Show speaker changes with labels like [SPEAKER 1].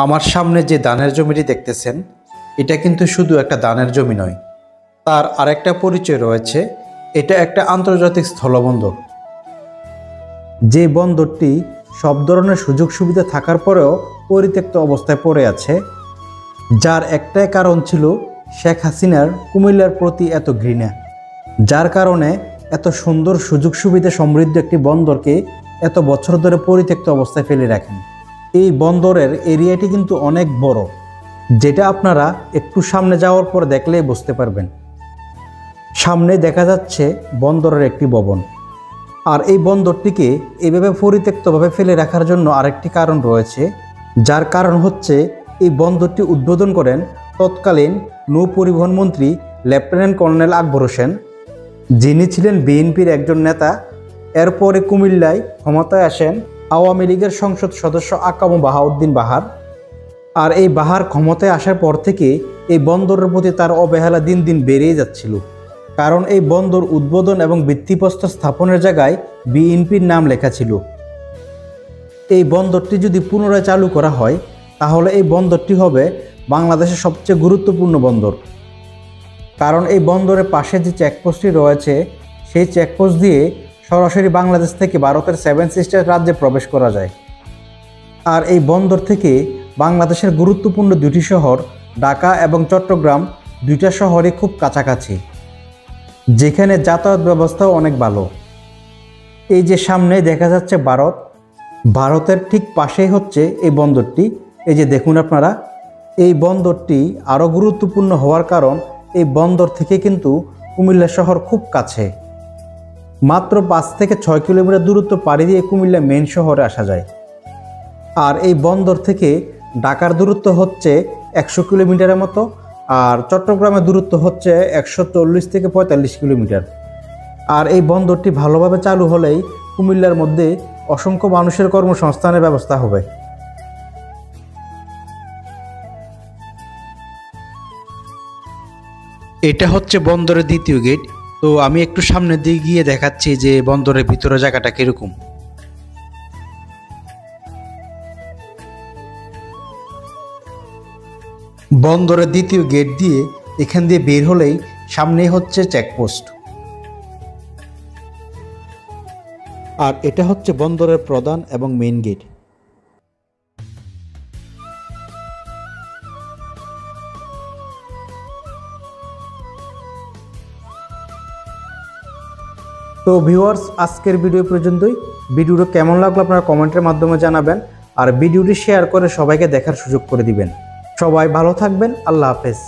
[SPEAKER 1] আমার সামনে যে ধানের জমিটি দেখতেছেন, এটা কিন্তু শুধু একটা ধানের জমি নয়, তার আরেকটা পরিচয় রয়েছে। এটা একটা আন্তর্জাতিক স্থলবন্দর। যে বন্দরটি সব ধরনের সুযোগ সুবিধা থাকার পরেও পরিত্যক্ত অবস্থায় পড়ে আছে, যার একটাই কারণ ছিল শেখ হাসিনার কুমিল্লার প্রতি এত ঘৃণা, যার কারণে এত সুন্দর সুযোগ সুবিধা সমৃদ্ধ একটি বন্দরকে এত বছর ধরে পরিত্যক্ত অবস্থায় ফেলে রাখেন। এই বন্দরের এরিয়াটি কিন্তু অনেক বড়, যেটা আপনারা একটু সামনে যাওয়ার পর দেখলেই বুঝতে পারবেন। সামনে দেখা যাচ্ছে বন্দরের একটি ভবন। আর এই বন্দরটিকে এভাবে পরিত্যক্তভাবে ফেলে রাখার জন্য আরেকটি কারণ রয়েছে, যার কারণ হচ্ছে এই বন্দরটি উদ্বোধন করেন তৎকালীন নৌ পরিবহন মন্ত্রী লেফটেন্যান্ট কর্নেল আকবর হোসেন, যিনি ছিলেন বিএনপির একজন নেতা। এরপরে কুমিল্লায় ক্ষমতায় আসেন আওয়ামী লীগের সংসদ সদস্য আকাম বাহাউদ্দিন বাহার। আর এই বাহার ক্ষমতায় আসার পর থেকে এই বন্দরের প্রতি তার অবহেলা দিন দিন বেড়েই যাচ্ছিল, কারণ এই বন্দর উদ্বোধন এবং ভিত্তিপ্রস্তর স্থাপনের জায়গায় বিএনপির নাম লেখা ছিল। এই বন্দরটি যদি পুনরায় চালু করা হয়, তাহলে এই বন্দরটি হবে বাংলাদেশের সবচেয়ে গুরুত্বপূর্ণ বন্দর। কারণ এই বন্দরের পাশে যে চেকপোস্টটি রয়েছে, সেই চেকপোস্ট দিয়ে সরাসরি বাংলাদেশ থেকে ভারতের 7 সিস্টার রাজ্যে প্রবেশ করা যায়। আর এই বন্দর থেকে বাংলাদেশের গুরুত্বপূর্ণ দুটি শহর ঢাকা এবং চট্টগ্রাম, দুইটা শহরই খুব কাছাকাছি, যেখানে যাতায়াত ব্যবস্থাও অনেক ভালো। এই যে সামনে দেখা যাচ্ছে ভারতের ঠিক পাশেই হচ্ছে এই বন্দরটি। এই যে দেখুন আপনারা, এই বন্দরটি আরও গুরুত্বপূর্ণ হওয়ার কারণ এই বন্দর থেকে কিন্তু কুমিল্লা শহর খুব কাছে, মাত্র 5 থেকে 6 কিলোমিটার দূরত্ব পাড়ি দিয়ে কুমিল্লা মেইন শহরে আসা যায়। আর এই বন্দর থেকে ঢাকার দূরত্ব হচ্ছে 100 কিলোমিটারের মতো, আর চট্টগ্রামের দূরত্ব হচ্ছে 140 থেকে 45 কিলোমিটার। আর এই বন্দরটি ভালোভাবে চালু হলেই কুমিল্লার মধ্যে অসংখ্য মানুষের কর্মসংস্থানের ব্যবস্থা হবে। এটা হচ্ছে বন্দরের দ্বিতীয় গেট। তো আমি একটু সামনের দিকে গিয়ে দেখাচ্ছি যে বন্দরের ভিতরে জায়গাটা কিরকম। বন্দরের দ্বিতীয় গেট দিয়ে এখান দিয়ে বের হলেই সামনেই হচ্ছে চেকপোস্ট। আর এটা হচ্ছে বন্দরের প্রধান এবং মেইন গেট। তো ভিউয়ার্স, আজকের ভিডিও পর্যন্তই। ভিডিওটা কেমন লাগলো আপনারা কমেন্টের মাধ্যমে জানাবেন, আর ভিডিওটি শেয়ার করে সবাইকে দেখার সুযোগ করে দিবেন। সবাই ভালো থাকবেন। আল্লাহ হাফেজ।